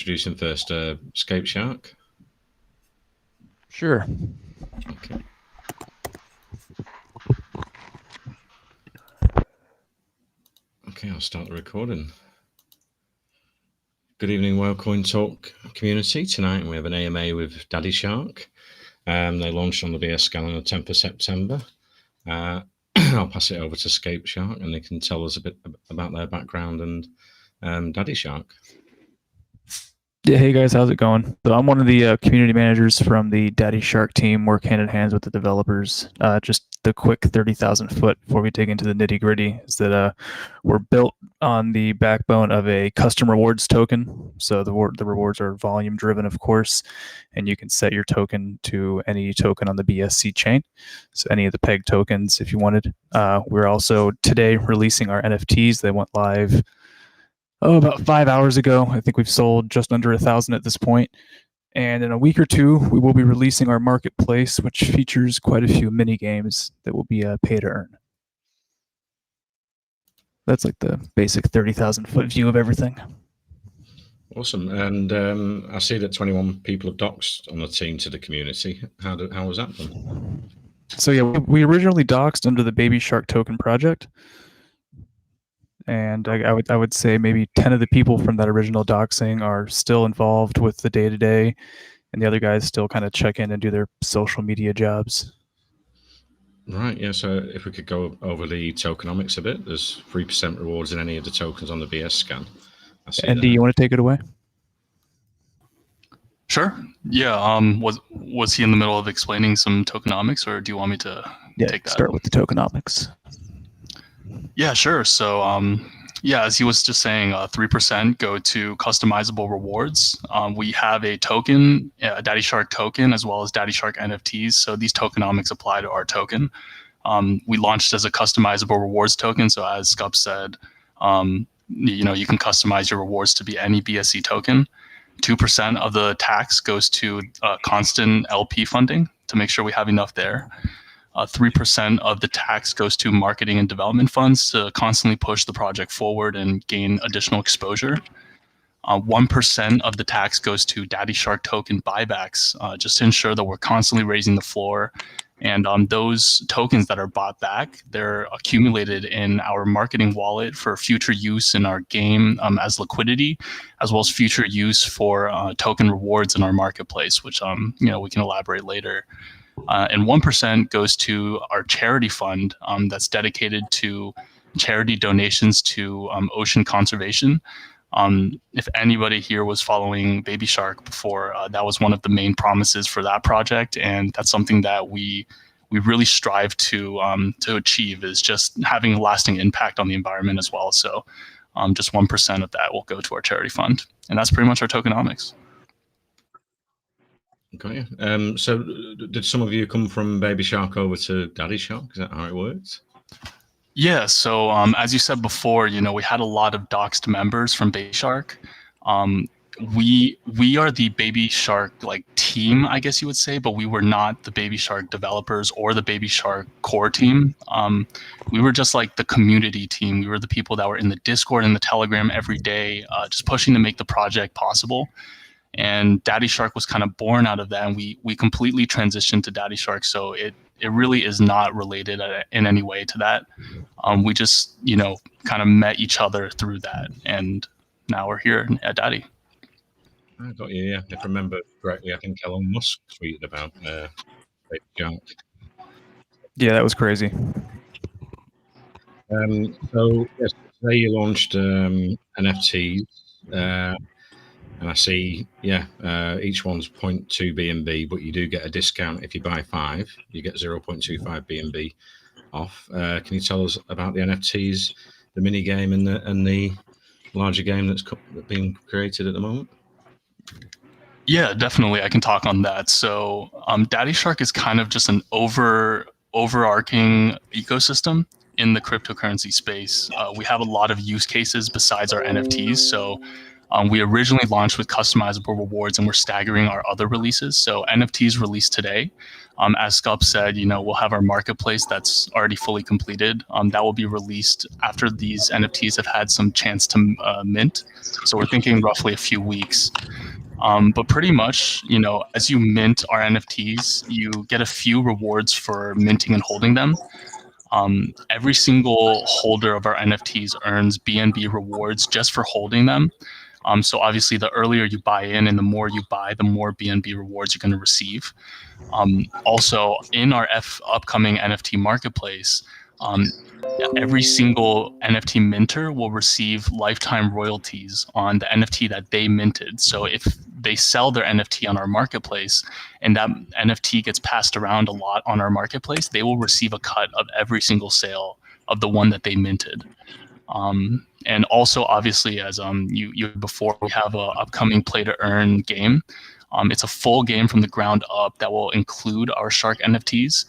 introducing first Scape Shark? Sure. Okay. Okay, I'll start the recording. Good evening, WhaleCoin Talk community. Tonight we have an AMA with Daddy Shark. They launched on the BSC on the 10th of September. I'll pass it over to Scape Shark and they can tell us a bit about their background and Daddy Shark. Yeah, hey guys, how's it going? So I'm one of the community managers from the Daddy Shark team, work hand in hand with the developers. Just the quick 30,000 foot before we dig into the nitty gritty is that we're built on the backbone of a custom rewards token. So the rewards are volume driven, of course, and you can set your token to any token on the BSC chain. So any of the peg tokens if you wanted. We're also today releasing our NFTs. They went live about 5 hours ago. I think we've sold just under 1,000 at this point. And in a week or two, we will be releasing our marketplace, which features quite a few mini games that will be pay to earn. That's like the basic 30,000 foot view of everything. Awesome. And I see that 21 people have doxed on the team to the community. How was that done? So yeah, we originally doxed under the Baby Shark token project. And I would say maybe 10 of the people from that original doxing are still involved with the day-to-day, and the other guys still kind of check in and do their social media jobs. Right, yeah, so if we could go over the tokenomics a bit, there's 3% rewards in any of the tokens on the BS scan. Andy, you want to take it away? Sure. Yeah. Was he in the middle of explaining some tokenomics, or do you want me to take that? Start with the tokenomics. Yeah, sure. So, as he was just saying, 3% go to customizable rewards. We have a token, a Daddy Shark token, as well as Daddy Shark NFTs. So these tokenomics apply to our token. We launched as a customizable rewards token. So as Scup said, you can customize your rewards to be any BSC token. 2% of the tax goes to constant LP funding to make sure we have enough there. 3% of the tax goes to marketing and development funds to constantly push the project forward and gain additional exposure. 1% of the tax goes to Daddy Shark token buybacks, just to ensure that we're constantly raising the floor. And those tokens that are bought back, they're accumulated in our marketing wallet for future use in our game as liquidity, as well as future use for token rewards in our marketplace, which we can elaborate later. And 1% goes to our charity fund that's dedicated to charity donations to ocean conservation. If anybody here was following Baby Shark before, that was one of the main promises for that project, and that's something that we really strive to achieve, is just having a lasting impact on the environment as well. So just 1% of that will go to our charity fund, and that's pretty much our tokenomics. Okay. So did some of you come from Baby Shark over to Daddy Shark? Is that how it works? Yeah. So as you said before, we had a lot of doxed members from Baby Shark. We are the Baby Shark team, I guess you would say, but we were not the Baby Shark developers or the Baby Shark core team. We were just like the community team. We were the people that were in the Discord and the Telegram every day, just pushing to make the project possible. And Daddy Shark was kind of born out of that, and we completely transitioned to Daddy Shark. So it really is not related in any way to that. We just kind of met each other through that, and now we're here at Daddy. I got you. Yeah, if I remember correctly, I think Elon Musk tweeted about Baby Shark. Yeah, that was crazy. So yes, today you launched NFTs. And I see, each one's 0.2 BNB, but you do get a discount if you buy 5. You get 0.25 BNB off. Can you tell us about the NFTs, the mini game, and the larger game that's being created at the moment? Yeah, definitely. I can talk on that. So Daddy Shark is kind of just an overarching ecosystem in the cryptocurrency space. We have a lot of use cases besides our NFTs. So We originally launched with customizable rewards, and we're staggering our other releases. So NFTs released today. As Scup said, we'll have our marketplace that's already fully completed. That will be released after these NFTs have had some chance to mint. So we're thinking roughly a few weeks. But pretty much, as you mint our NFTs, you get a few rewards for minting and holding them. Every single holder of our NFTs earns BNB rewards just for holding them. So obviously, the earlier you buy in and the more you buy, the more BNB rewards you're going to receive. Also, in our upcoming NFT marketplace, every single NFT minter will receive lifetime royalties on the NFT that they minted. So if they sell their NFT on our marketplace and that NFT gets passed around a lot on our marketplace, they will receive a cut of every single sale of the one that they minted. And also, obviously, as you before, we have an upcoming play to earn game. It's a full game from the ground up that will include our Shark NFTs.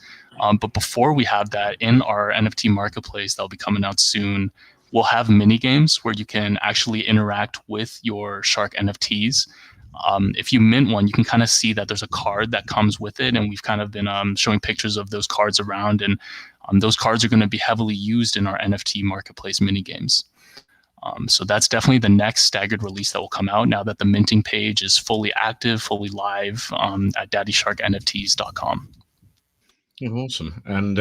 But before we have that, in our NFT marketplace that'll be coming out soon, we'll have mini games where you can actually interact with your Shark NFTs. If you mint one, you can kind of see that there's a card that comes with it, and we've kind of been showing pictures of those cards around, and those cards are going to be heavily used in our NFT marketplace mini games. So that's definitely the next staggered release that will come out now that the minting page is fully active, fully live at daddysharknfts.com. Oh, awesome. And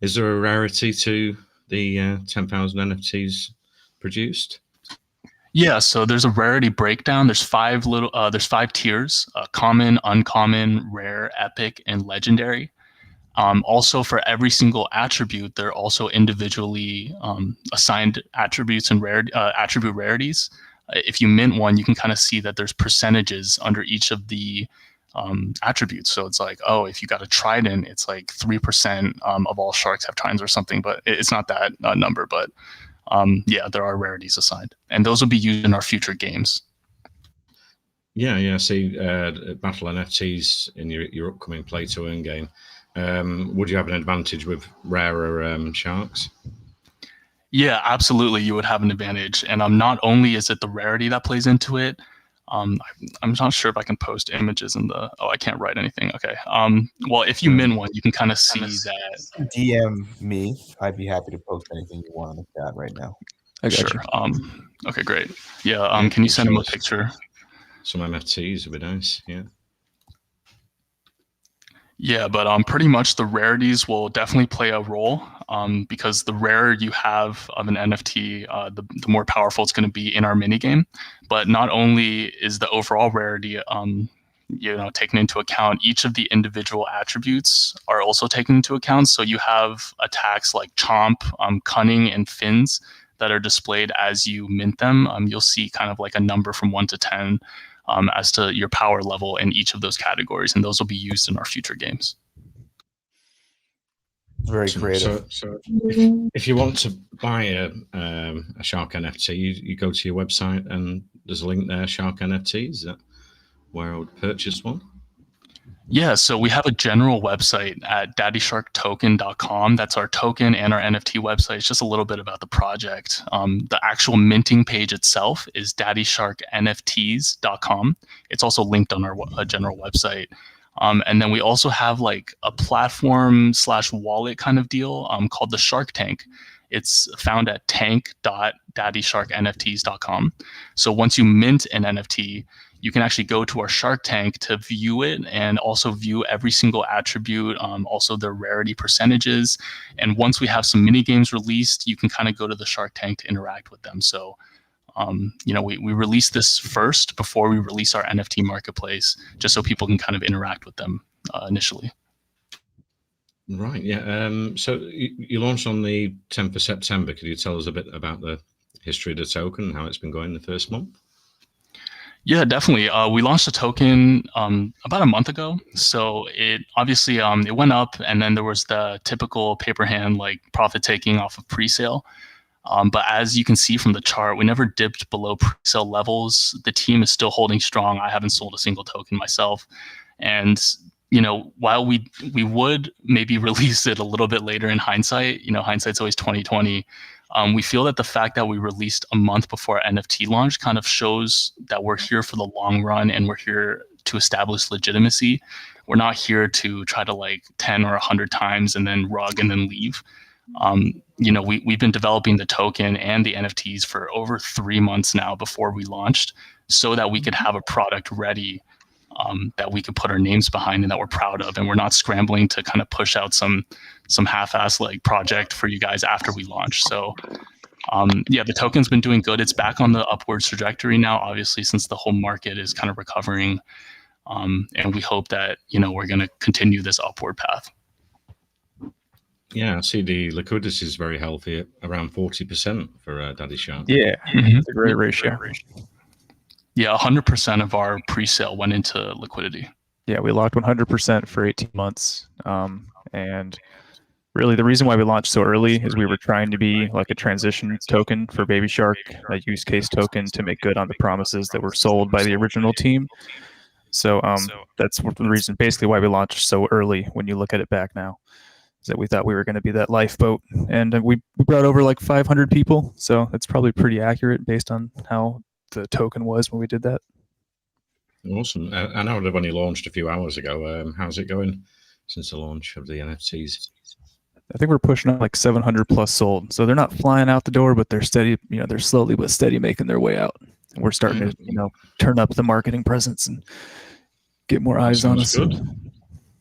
is there a rarity to the 10,000 NFTs produced? Yeah, so there's a rarity breakdown. There's five tiers: common, uncommon, rare, epic, and legendary. Also, for every single attribute, they're also individually assigned attributes and attribute rarities. If you mint one, you can kind of see that there's percentages under each of the attributes. So it's like, oh, if you got a trident, it's like 3% of all sharks have tridents or something, but it's not that number. But yeah, there are rarities assigned, and those will be used in our future games. Yeah. See, Battle NFTs in your upcoming play to earn game. Would you have an advantage with rarer sharks? Yeah, absolutely. You would have an advantage. And not only is it the rarity that plays into it, I'm not sure if I can post images in the, I can't write anything. Okay. Well, if you min one, you can kind of see that. DM me. I'd be happy to post anything you want in the chat right now. I got Sure. you. Okay, great. Yeah. Can you send him a picture? Some NFTs would be nice. Yeah. Yeah, but pretty much the rarities will definitely play a role because the rarer you have of an NFT, the more powerful it's going to be in our minigame. But not only is the overall rarity taken into account, each of the individual attributes are also taken into account. So you have attacks like Chomp, Cunning, and Fins that are displayed as you mint them. You'll see kind of like a number from 1 to 10. As to your power level in each of those categories, and those will be used in our future games. Very creative. So if you want to buy a Shark NFT, you go to your website and there's a link there, Shark NFT. Is that where I would purchase one? Yeah, so we have a general website at daddysharktoken.com. That's our token and our NFT website. It's just a little bit about the project. The actual minting page itself is daddysharknfts.com. It's also linked on our general website. And then we also have like a platform/wallet kind of deal called the Shark Tank. It's found at tank.daddysharknfts.com. So once you mint an NFT, you can actually go to our Shark Tank to view it and also view every single attribute, also their rarity percentages. And once we have some mini games released, you can kind of go to the Shark Tank to interact with them. So, we release this first before we release our NFT marketplace, just so people can kind of interact with them initially. Right. Yeah. So you launched on the 10th of September. Could you tell us a bit about the history of the token and how it's been going the first month? Yeah, definitely. We launched a token about a month ago. So it obviously it went up, and then there was the typical paper hand like profit taking off of pre-sale. But as you can see from the chart, we never dipped below pre-sale levels. The team is still holding strong. I haven't sold a single token myself, and while we would maybe release it a little bit later in hindsight, hindsight's always 2020. We feel that the fact that we released a month before NFT launch kind of shows that we're here for the long run and we're here to establish legitimacy. We're not here to try to like 10 or 100 times and then rug and then leave. We've been developing the token and the NFTs for over 3 months now before we launched, so that we could have a product ready that we could put our names behind and that we're proud of, and we're not scrambling to kind of push out some half-ass like project for you guys after we launch. So the token's been doing good. It's back on the upwards trajectory now, obviously, since the whole market is kind of recovering, and we hope that we're going to continue this upward path. Yeah, I see the liquidity is very healthy at around 40% for Daddy Shark. Yeah, it's a great ratio. Yeah, 100% of our pre-sale went into liquidity. Yeah, we locked 100% for 18 months. And really the reason why we launched so early is we were trying to be like a transition token for Baby Shark, a use case token to make good on the promises that were sold by the original team. So that's the reason basically why we launched so early when you look at it back now. Is that we thought we were going to be that lifeboat, and we brought over like 500 people. So that's probably pretty accurate based on how the token was when we did that. Awesome. I know they've only launched a few hours ago. How's it going since the launch of the NFTs? I think we're pushing up like 700 plus sold. So they're not flying out the door, but they're steady, they're slowly but steady making their way out. And we're starting to, turn up the marketing presence and get more eyes on us. Good.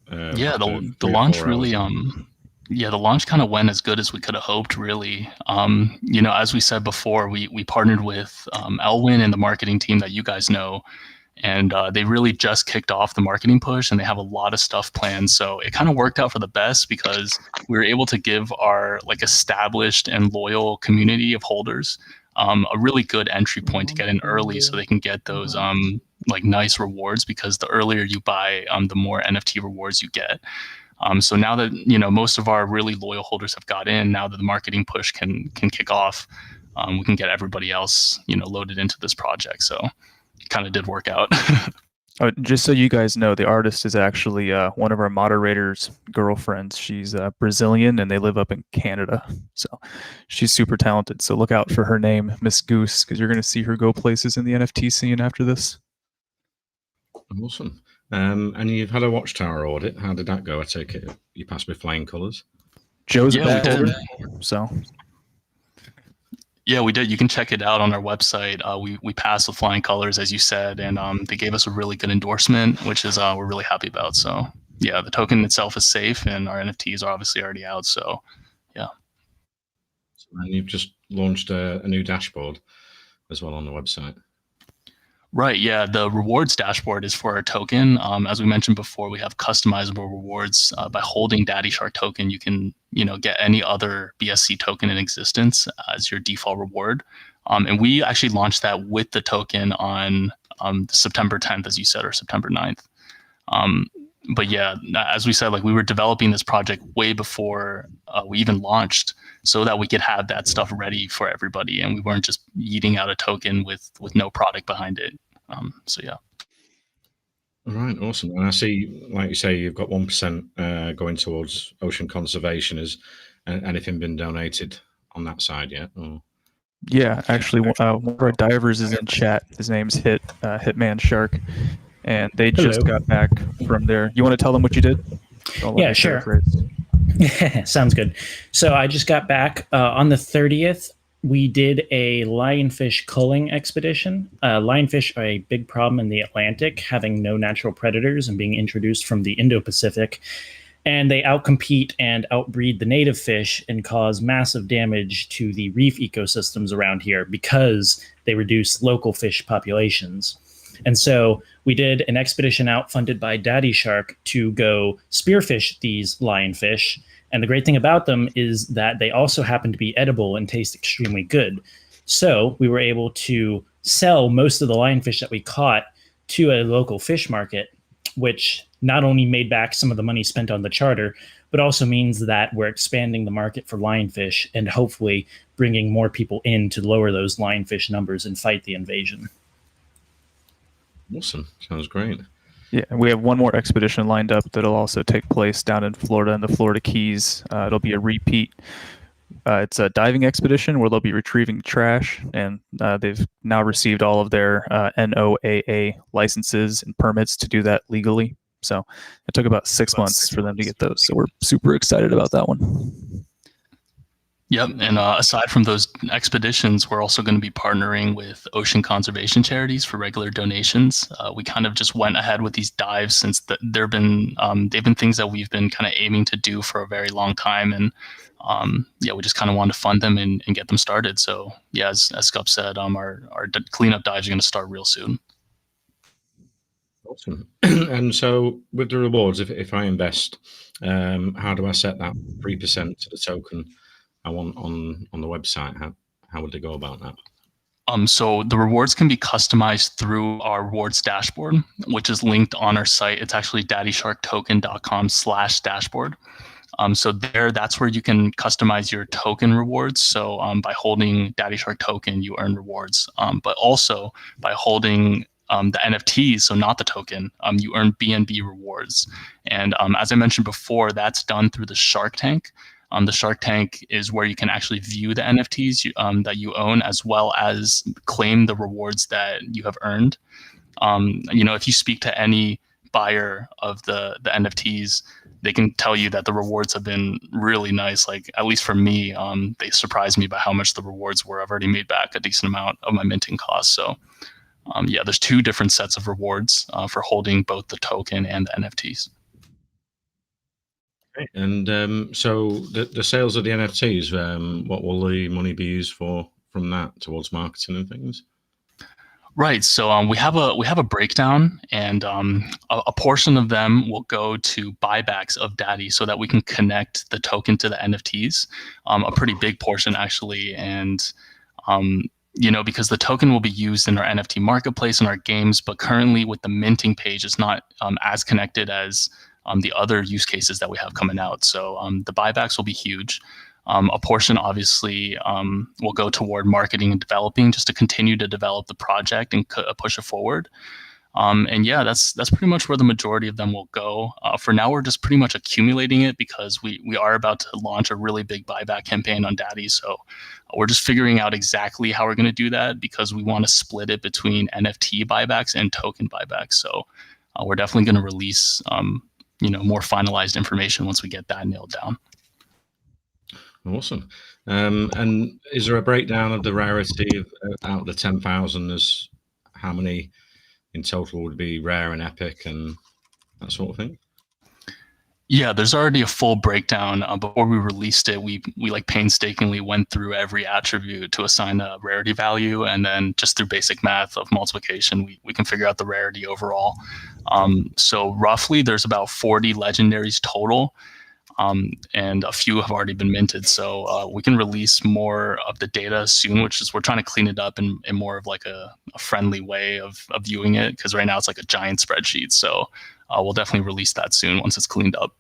The launch really, the launch kind of went as good as we could have hoped, really. As we said before, we partnered with Elwin and the marketing team that you guys know, and they really just kicked off the marketing push, and they have a lot of stuff planned. So it kind of worked out for the best because we were able to give our like established and loyal community of holders a really good entry point to get in early, so they can get those like nice rewards, because the earlier you buy, the more NFT rewards you get. So now that most of our really loyal holders have got in, now that the marketing push can kick off, we can get everybody else loaded into this project. So it kind of did work out. Just so you guys know, the artist is actually one of our moderators' girlfriends. She's Brazilian and they live up in Canada. So she's super talented. So look out for her name, Miss Goose, because you're going to see her go places in the NFT scene after this. Awesome. And you've had a Watchtower audit. How did that go? I take it you passed with flying colours. Joe's back over. So. Yeah, we did. You can check it out on our website. We passed with flying colors, as you said, and they gave us a really good endorsement, which is we're really happy about. So yeah, the token itself is safe, and our NFTs are obviously already out. So yeah. And you've just launched a new dashboard as well on the website. Right. Yeah. The rewards dashboard is for our token. As we mentioned before, we have customizable rewards. By holding Daddy Shark token, you can, get any other BSC token in existence as your default reward. And we actually launched that with the token on September 10th, as you said, or September 9th. But yeah, as we said, like we were developing this project way before we even launched, so that we could have that stuff ready for everybody, and we weren't just eating out a token with no product behind it. So yeah. All right, awesome. And I see, like you say, you've got 1% going towards ocean conservation. Has anything been donated on that side yet? Or? Yeah, actually, one of our divers is in chat. His name's Hitman Shark, and they just got back from there. You want to tell them what you did? Yeah, sure. Sounds good. So I just got back on the 30th. We did a lionfish culling expedition. Lionfish are a big problem in the Atlantic, having no natural predators and being introduced from the Indo-Pacific. And they outcompete and outbreed the native fish and cause massive damage to the reef ecosystems around here because they reduce local fish populations. And so we did an expedition out funded by Daddy Shark to go spearfish these lionfish. And the great thing about them is that they also happen to be edible and taste extremely good. So we were able to sell most of the lionfish that we caught to a local fish market, which not only made back some of the money spent on the charter, but also means that we're expanding the market for lionfish and hopefully bringing more people in to lower those lionfish numbers and fight the invasion. Awesome. Sounds great. Yeah, we have one more expedition lined up that'll also take place down in Florida in the Florida Keys. It'll be a repeat. It's a diving expedition where they'll be retrieving trash, and they've now received all of their NOAA licenses and permits to do that legally. So it took about 6 months for them to get those. So we're super excited about that one. Yep, and aside from those expeditions, we're also going to be partnering with ocean conservation charities for regular donations. We kind of just went ahead with these dives since they've been things that we've been kind of aiming to do for a very long time, and we just kind of wanted to fund them and get them started. So yeah, as Scup said, our cleanup dives are going to start real soon. Awesome. And so with the rewards, if I invest, how do I set that 3% to the token I want on the website? How would they go about that? So the rewards can be customized through our rewards dashboard, which is linked on our site. It's actually daddysharktoken.com/dashboard. So that's where you can customize your token rewards. So by holding Daddy Shark token, you earn rewards. But also by holding the NFTs, so not the token, you earn BNB rewards. And as I mentioned before, that's done through the Shark Tank. The Shark Tank is where you can actually view the NFTs that you own, as well as claim the rewards that you have earned. If you speak to any buyer of the NFTs, they can tell you that the rewards have been really nice. Like, at least for me, they surprised me by how much the rewards were. I've already made back a decent amount of my minting costs. So there's 2 different sets of rewards for holding both the token and the NFTs. And so the sales of the NFTs, what will the money be used for from that towards marketing and things? Right. So we have a breakdown, and a portion of them will go to buybacks of Daddy, so that we can connect the token to the NFTs. A pretty big portion, actually, and because the token will be used in our NFT marketplace and our games, but currently with the minting page, it's not as connected as the other use cases that we have coming out. So the buybacks will be huge. A portion obviously will go toward marketing and developing, just to continue to develop the project and push it forward. That's pretty much where the majority of them will go. For now, we're just pretty much accumulating it because we are about to launch a really big buyback campaign on Daddy. So we're just figuring out exactly how we're going to do that, because we want to split it between NFT buybacks and token buybacks. So we're definitely going to release more finalized information once we get that nailed down. Awesome. And is there a breakdown of the rarity of out of the 10,000 as how many in total would be rare and epic and that sort of thing? Yeah, there's already a full breakdown. Before we released it, we like painstakingly went through every attribute to assign a rarity value, and then just through basic math of multiplication, we can figure out the rarity overall. So roughly, there's about 40 legendaries total. And a few have already been minted. So we can release more of the data soon, which is we're trying to clean it up in more of like a friendly way of viewing it, because right now it's like a giant spreadsheet. So we'll definitely release that soon once it's cleaned up.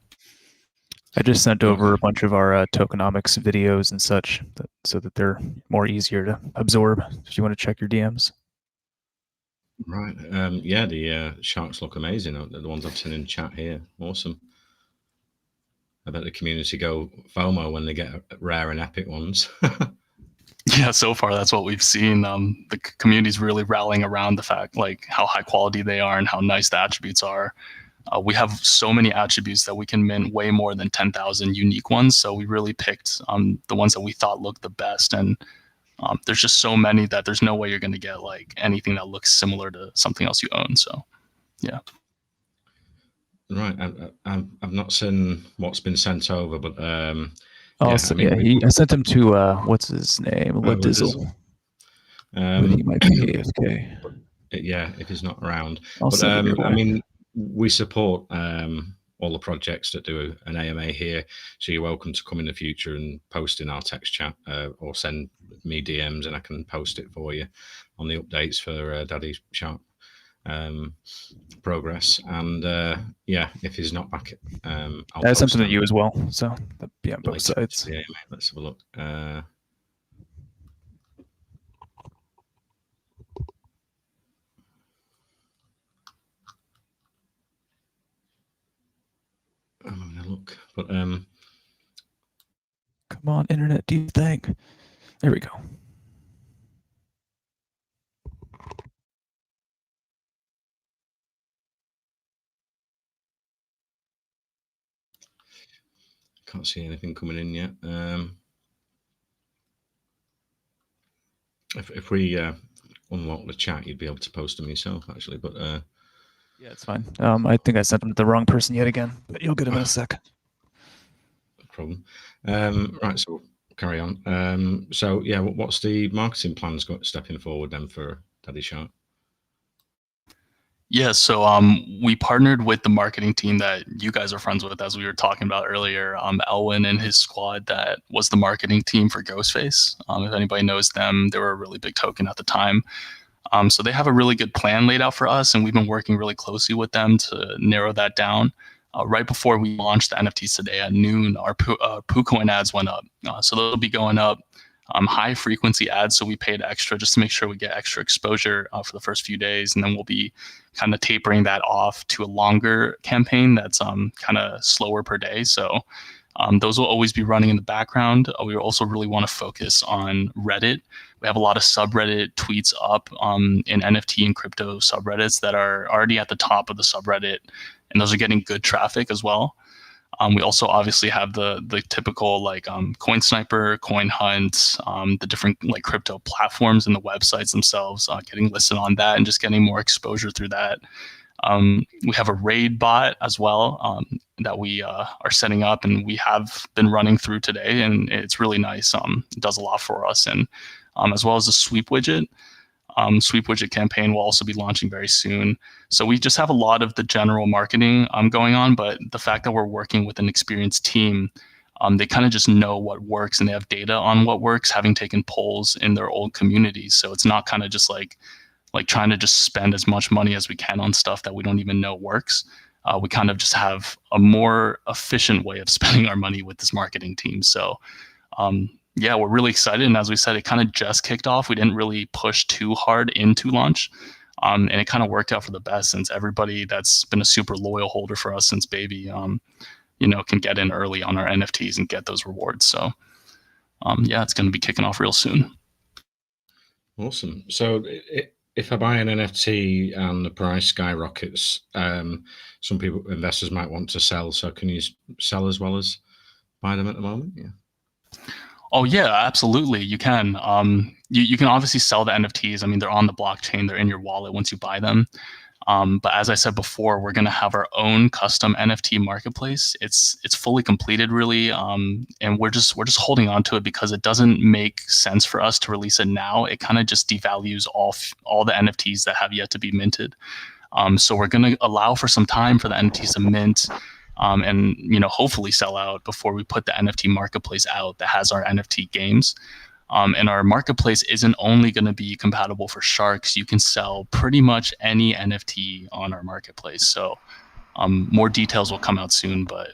I just sent over a bunch of our tokenomics videos and such, so that they're more easier to absorb if you want to check your DMs. Right. The sharks look amazing. The ones I've seen in chat here. Awesome. I bet the community go FOMO when they get rare and epic ones. Yeah, so far that's what we've seen. The community's really rallying around the fact like how high quality they are and how nice the attributes are. We have so many attributes that we can mint way more than 10,000 unique ones. So we really picked the ones that we thought looked the best. And there's just so many that there's no way you're going to get like anything that looks similar to something else you own. So, yeah. Right. I've not seen what's been sent over, but I sent him to what's his name, Ledizzle. He might be AFK. Yeah, if he's not around. But we support all the projects that do an AMA here, so you're welcome to come in the future and post in our text chat or send me DMs and I can post it for you on the updates for Daddy Shark progress. And if he's not back, I sent it to you as well, so on both sides. Yeah, let's have a look. luck. But come on, internet, do you think? There we go. can't see anything coming in yet. If we unlock the chat, you'd be able to post them yourself, actually. But yeah, it's fine. I think I sent them to the wrong person yet again, but you'll get them in a sec. No problem. Right, so carry on. So yeah, what's the marketing plans stepping forward then for Daddy Shark? Yeah, so we partnered with the marketing team that you guys are friends with, as we were talking about earlier. Elwin and his squad, that was the marketing team for Ghostface. If anybody knows them, they were a really big token at the time. So they have a really good plan laid out for us, and we've been working really closely with them to narrow that down. Right before we launched the NFTs today at noon, our PooCoin ads went up. So they'll be going up. High frequency ads, so we paid extra just to make sure we get extra exposure for the first few days, and then we'll be kind of tapering that off to a longer campaign that's kind of slower per day. So those will always be running in the background. We also really want to focus on Reddit. We have a lot of subreddit tweets up in NFT and crypto subreddits that are already at the top of the subreddit, and those are getting good traffic as well. We also obviously have the typical like Coin Sniper, Coin Hunt, the different like crypto platforms and the websites themselves, getting listed on that and just getting more exposure through that. We have a raid bot as well that we are setting up, and we have been running through today, and it's really nice. It does a lot for us, and as well as a sweep widget. Sweep widget campaign will also be launching very soon. So we just have a lot of the general marketing going on, but the fact that we're working with an experienced team, they kind of just know what works, and they have data on what works, having taken polls in their old communities. So it's not kind of just like trying to just spend as much money as we can on stuff that we don't even know works. We kind of just have a more efficient way of spending our money with this marketing team. So yeah, we're really excited. And as we said, it kind of just kicked off. We didn't really push too hard into launch. And it kind of worked out for the best, since everybody that's been a super loyal holder for us since baby, can get in early on our NFTs and get those rewards. So yeah, it's going to be kicking off real soon. Awesome. So if I buy an NFT and the price skyrockets, some investors might want to sell. So can you sell as well as buy them at the moment? Yeah. Oh yeah, absolutely. You can. You can obviously sell the NFTs. I mean, they're on the blockchain. They're in your wallet once you buy them. But as I said before, we're going to have our own custom NFT marketplace. It's fully completed, really, and we're just holding on to it because it doesn't make sense for us to release it now. It kind of just devalues all the NFTs that have yet to be minted. So we're going to allow for some time for the NFTs to mint. And hopefully sell out before we put the NFT marketplace out that has our NFT games. And our marketplace isn't only going to be compatible for sharks. You can sell pretty much any NFT on our marketplace. So more details will come out soon, but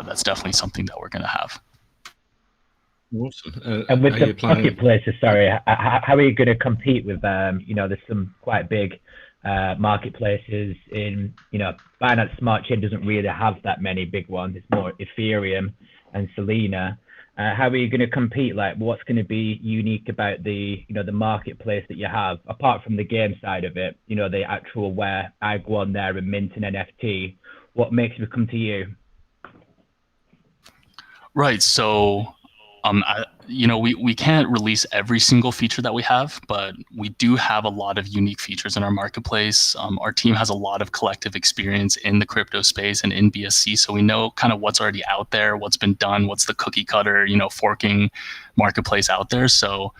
that's definitely something that we're going to have. Awesome. And with the marketplaces, sorry, how are you going to compete with there's some quite big marketplaces in, Binance Smart Chain doesn't really have that many big ones. It's more Ethereum and Solana. How are you going to compete? Like, what's going to be unique about the marketplace that you have, apart from the game side of it, the actual where I go on there and mint an NFT? What makes it come to you? Right. So, we can't release every single feature that we have, but we do have a lot of unique features in our marketplace. Our team has a lot of collective experience in the crypto space and in BSC, so we know kind of what's already out there, what's been done, what's the cookie cutter, forking marketplace out there. So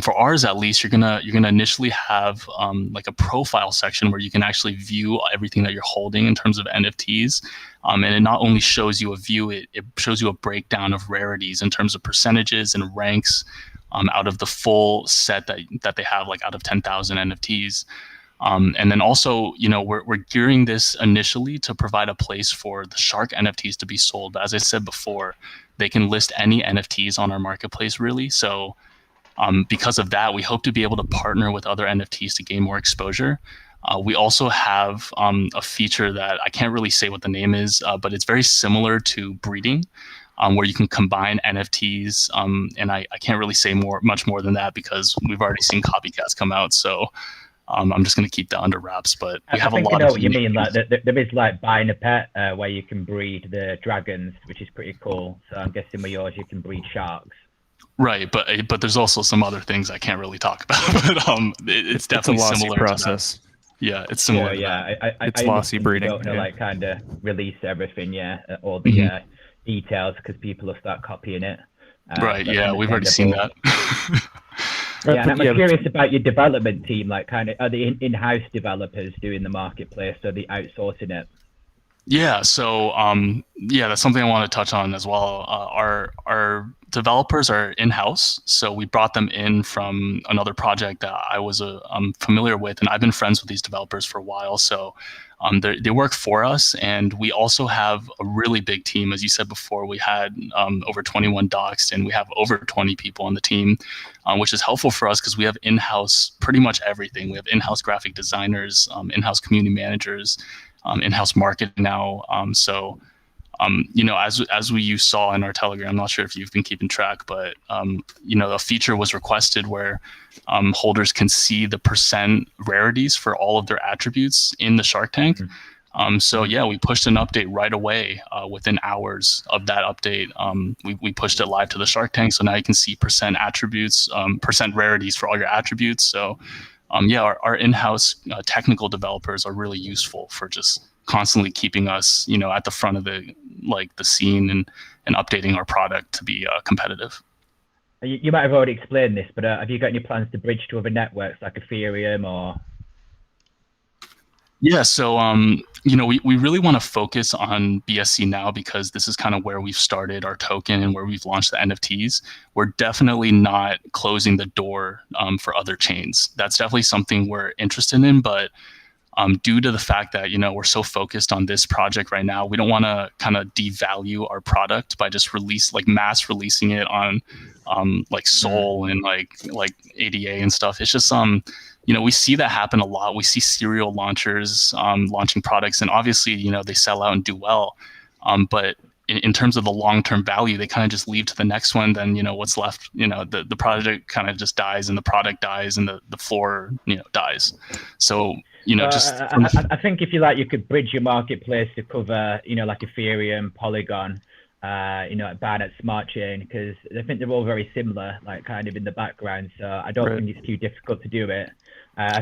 for ours, at least, you're gonna initially have like a profile section where you can actually view everything that you're holding in terms of NFTs, and it not only shows you a view, it shows you a breakdown of rarities in terms of percentages and ranks out of the full set that they have, like out of 10,000 NFTs. And then also, we're gearing this initially to provide a place for the shark NFTs to be sold. But as I said before, they can list any NFTs on our marketplace, really. So because of that, we hope to be able to partner with other NFTs to gain more exposure. We also have a feature that I can't really say what the name is, but it's very similar to breeding, where you can combine NFTs. And I can't really say much more than that because we've already seen copycats come out. So I'm just going to keep that under wraps. But we have I think a lot I know of what you mean. Like there is like buying a pet where you can breed the dragons, which is pretty cool. So I'm guessing with yours you can breed sharks. Right, but there's also some other things I can't really talk about. But it's definitely a lossy similar process. To that. Yeah, it's similar. Yeah, to that. It's I lossy breeding. You don't want to Yeah. like kind of release everything, all the details because people will start copying it. Right. That's Yeah, we've already seen that. Yeah, and I'm curious about your development team. Like, kind of, are the in-house developers doing the marketplace, or are they outsourcing it? Yeah. So that's something I want to touch on as well. Our developers are in-house, so we brought them in from another project that I was familiar with, and I've been friends with these developers for a while. So they work for us, and we also have a really big team. As you said before, we had over 21 docs, and we have over 20 people on the team, which is helpful for us because we have in-house pretty much everything. We have in-house graphic designers, in-house community managers, in-house marketing now. As you saw in our Telegram, I'm not sure if you've been keeping track, but a feature was requested where holders can see the percent rarities for all of their attributes in the Shark Tank. We pushed an update right away within hours of that update. We pushed it live to the Shark Tank, so now you can see percent attributes, percent rarities for all your attributes. So our in-house technical developers are really useful for just constantly keeping us, at the front of the scene and updating our product to be competitive. You might have already explained this, but have you got any plans to bridge to other networks like Ethereum or? Yeah, so we really want to focus on BSC now because this is kind of where we've started our token and where we've launched the NFTs. We're definitely not closing the door for other chains. That's definitely something we're interested in, but due to the fact that we're so focused on this project right now, we don't want to kind of devalue our product by just mass releasing it on Sol and like ADA and stuff. It's just we see that happen a lot. We see serial launchers launching products, and obviously they sell out and do well. But in terms of the long-term value, they kind of just leave to the next one. Then what's left, the project kind of just dies, and the product dies, and the floor dies. So I think if you could bridge your marketplace to cover like Ethereum, Polygon, Binance Smart Chain, because I think they're all very similar, like kind of in the background. So I don't think it's too difficult to do it. I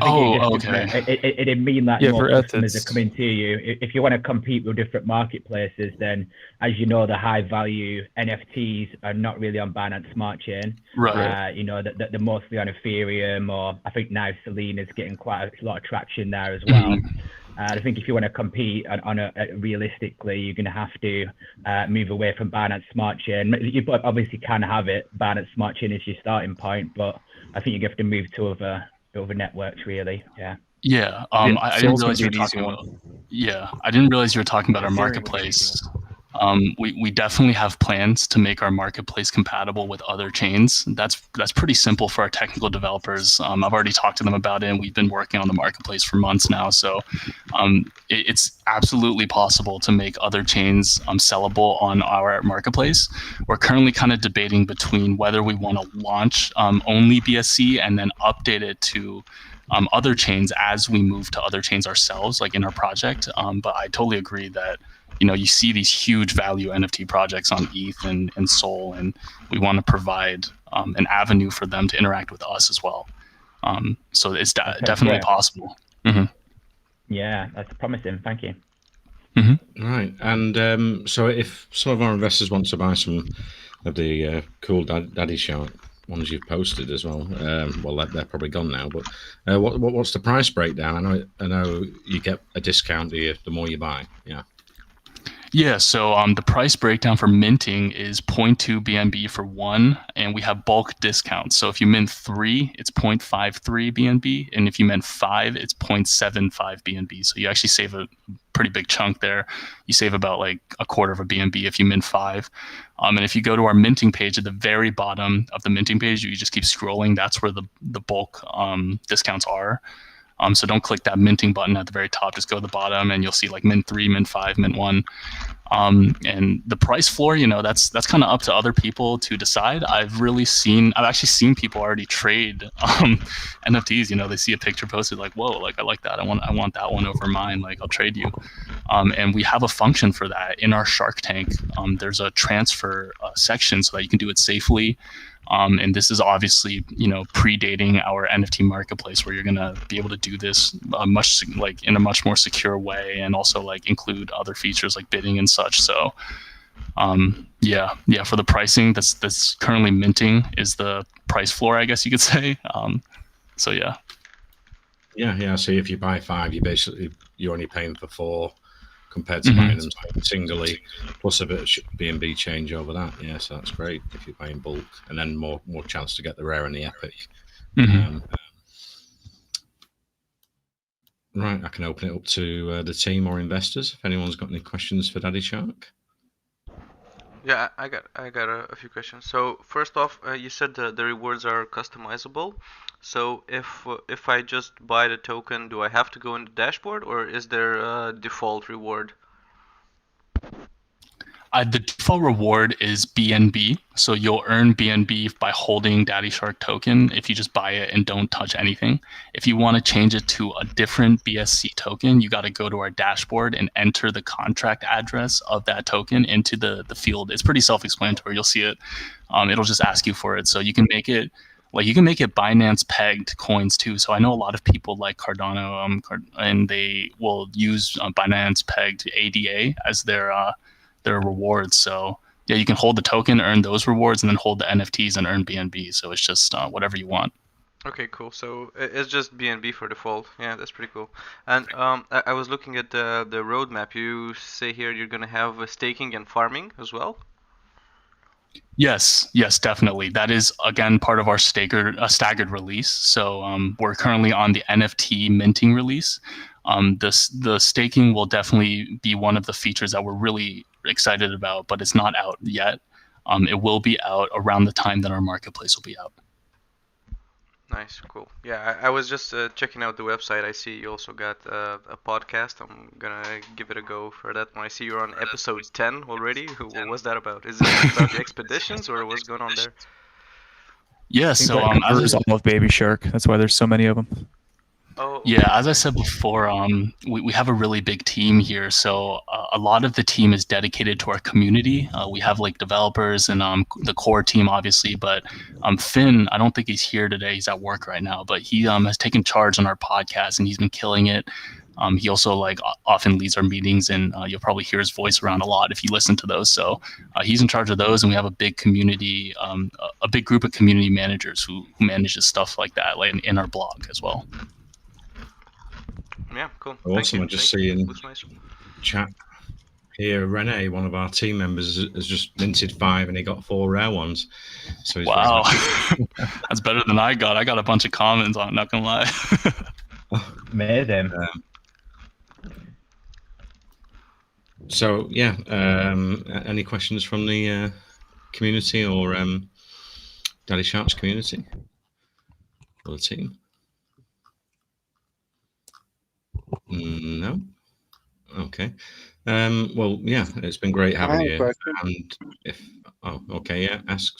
think it'd mean that more customers are coming to you. If you want to compete with different marketplaces, then as you know, the high value NFTs are not really on Binance Smart Chain. Right. They're mostly on Ethereum, or I think now Selena's getting quite a lot of traction there as well. I think if you want to compete realistically, you're going to have to move away from Binance Smart Chain. You obviously can have it. Binance Smart Chain is your starting point, but I think you have to move to other networks, really. Yeah. I didn't realize you were talking about. Yeah, I didn't realize you were talking about our marketplace. We definitely have plans to make our marketplace compatible with other chains. That's pretty simple for our technical developers. I've already talked to them about it, and we've been working on the marketplace for months now. So it's absolutely possible to make other chains sellable on our marketplace. We're currently kind of debating between whether we want to launch only BSC and then update it to other chains as we move to other chains ourselves, like in our project. But I totally agree that you see these huge value NFT projects on ETH and Sol, and we want to provide an avenue for them to interact with us as well. So it's definitely possible. Yeah, that's promising. Thank you. Right. And so if some of our investors want to buy some of the cool Daddy Shark ones you've posted as well, they're probably gone now, but what's the price breakdown? I know you get a discount the more you buy. Yeah, so the price breakdown for minting is 0.2 BNB for one, and we have bulk discounts. So if you mint 3, it's 0.53 BNB, and if you mint 5, it's 0.75 BNB. So you actually save a pretty big chunk there. You save about like a quarter of a BNB if you mint 5. And if you go to our minting page at the very bottom of the minting page, you just keep scrolling. That's where the bulk discounts are. So don't click that minting button at the very top. Just go to the bottom and you'll see like mint 3, mint 5, mint 1. And the price floor, that's kind of up to other people to decide. I've actually seen people already trade NFTs. They see a picture posted like, whoa, like I like that. I want that one over mine. Like I'll trade you. And we have a function for that in our Shark Tank. There's a transfer section so that you can do it safely. And this is obviously, predating our NFT marketplace, where you're gonna be able to do this in a much more secure way, and also like include other features like bidding and such. So, for the pricing that's currently minting is the price floor, I guess you could say. So yeah. Yeah. So if you buy 5, you're only paying for 4. Compared to buying them singly, plus a bit of BNB change over that. Yeah, so that's great if you're buying bulk, and then more chance to get the rare and the epic. Right, I can open it up to the team or investors if anyone's got any questions for Daddy Shark. Yeah, I got a few questions. So first off, you said the rewards are customizable. So if I just buy the token, do I have to go in the dashboard, or is there a default reward? The default reward is BNB. So you'll earn BNB by holding Daddy Shark token if you just buy it and don't touch anything. If you want to change it to a different BSC token, you got to go to our dashboard and enter the contract address of that token into the field. It's pretty self-explanatory. You'll see it. It'll just ask you for it. So you can make it Binance pegged coins too. So I know a lot of people like Cardano, and they will use Binance pegged ADA as their rewards. So yeah, you can hold the token, earn those rewards, and then hold the NFTs and earn BNB. So it's just whatever you want. Okay, cool. So it's just BNB for default. Yeah, that's pretty cool. And I was looking at the roadmap. You say here you're gonna have staking and farming as well. Yes, definitely. That is, again, part of our staggered release. So we're currently on the NFT minting release. The staking will definitely be one of the features that we're really excited about, but it's not out yet. It will be out around the time that our marketplace will be out. Nice, cool. Yeah, I was just checking out the website. I see you also got a podcast. I'm gonna give it a go for that one. I see you're on episode 10 already. What was that about? Is it about the expeditions, or what's going on there? Yeah, so covers all of Baby Shark. That's why there's so many of them. Oh. Yeah, as I said before, we have a really big team here. So a lot of the team is dedicated to our community. We have like developers and the core team, obviously. But Finn, I don't think he's here today. He's at work right now. But he has taken charge on our podcast, and he's been killing it. He also often leads our meetings, and you'll probably hear his voice around a lot if you listen to those. So he's in charge of those, and we have a big community, a big group of community managers who manages stuff like that, like in our blog as well. Yeah, cool. Awesome. I just see in chat here, Rene, one of our team members, has just minted 5 and he got 4 rare ones. So wow, that's better than I got. I got a bunch of commons on, not gonna lie. Amazing. So yeah, any questions from the community or Daddy Shark's community or the team? No. Okay. Well, yeah, it's been great having you. And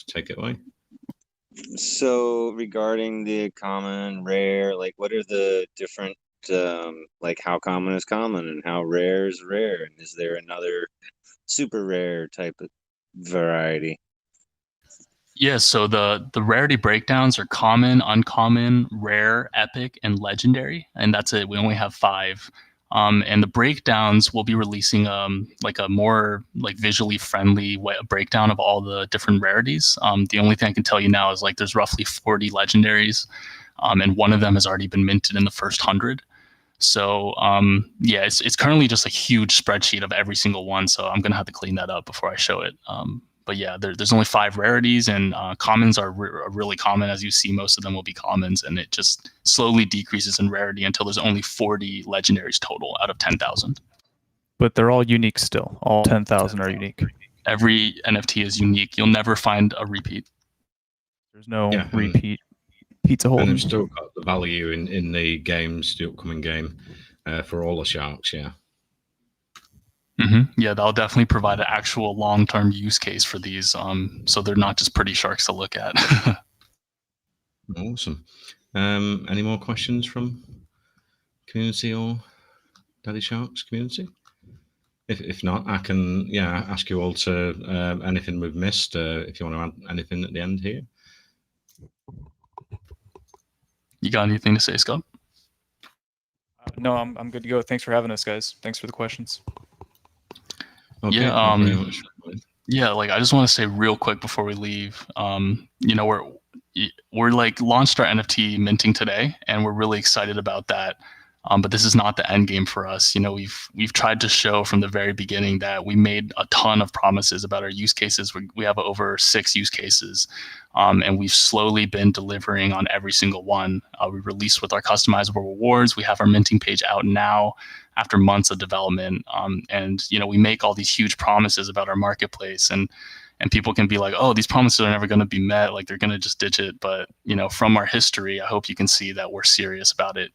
take it away. So regarding the common, rare, like what are the different like how common is common and how rare is rare, and is there another super rare type of variety? Yeah, so the rarity breakdowns are common, uncommon, rare, epic, and legendary, and that's it. We only have 5. And the breakdowns will be releasing like a more visually friendly breakdown of all the different rarities. The only thing I can tell you now is there's roughly 40 legendaries, and one of them has already been minted in the first 100. So yeah, it's currently just a huge spreadsheet of every single one. So I'm gonna have to clean that up before I show it. But yeah, there's only 5 rarities, and commons are really common. As you see, most of them will be commons, and it just slowly decreases in rarity until there's only 40 legendaries total out of 10,000. But they're all unique still. All 10,000 are unique. Every NFT is unique. You'll never find a repeat. There's no repeat. Pizza And Holden. they've still got the value in the games, the upcoming game, for all the sharks. Yeah. Yeah, that'll definitely provide an actual long-term use case for these, so they're not just pretty sharks to look at. Awesome. Any more questions from community or Daddy Sharks community? If not, I can ask you all to anything we've missed. If you want to add anything at the end here. You got anything to say, Scott? No, I'm good to go. Thanks for having us, guys. Thanks for the questions. Okay, Yeah, thank you very much. Yeah, like I just want to say real quick before we leave, you know, we're like launched our NFT minting today, and we're really excited about that. But this is not the end game for us. You know, we've tried to show from the very beginning that we made a ton of promises about our use cases. We have over 6 use cases, and we've slowly been delivering on every single one. We released with our customizable rewards. We have our minting page out now after months of development. And you know, we make all these huge promises about our marketplace, and people can be like, oh, these promises are never going to be met. Like they're going to just ditch it. But you know, from our history, I hope you can see that we're serious about it.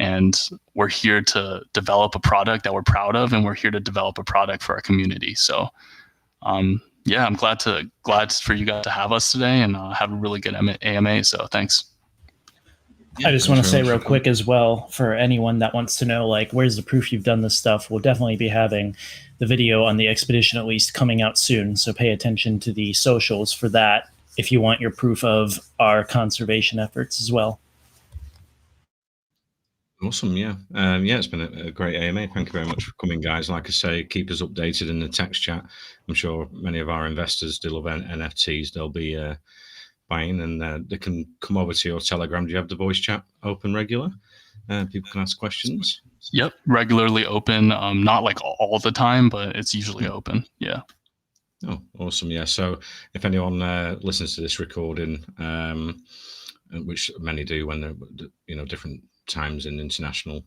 And we're here to develop a product that we're proud of, and we're here to develop a product for our community. So, yeah, I'm glad for you guys to have us today and have a really good AMA. So thanks. I just want to say real quick as well, for anyone that wants to know, like, where's the proof you've done this stuff? We'll definitely be having the video on the expedition, at least, coming out soon. So pay attention to the socials for that if you want your proof of our conservation efforts as well. Awesome, yeah. It's been a great AMA. Thank you very much for coming, guys. Like I say, keep us updated in the text chat. I'm sure many of our investors still love NFTs. They'll be buying, and they can come over to your Telegram. Do you have the voice chat open regular? People can ask questions. Yep, regularly open. Not like all the time, but it's usually open. Yeah. Oh, awesome. Yeah. So if anyone listens to this recording, which many do when they're, different times in international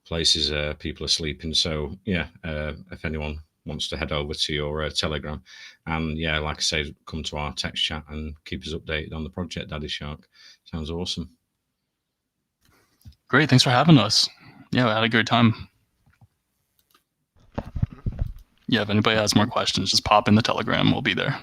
places, people are sleeping. So if anyone wants to head over to your Telegram, and like I say, come to our text chat and keep us updated on the project, Daddy Shark. Sounds awesome. Great. Thanks for having us. Yeah, we had a great time. Yeah, if anybody has more questions, just pop in the Telegram. We'll be there.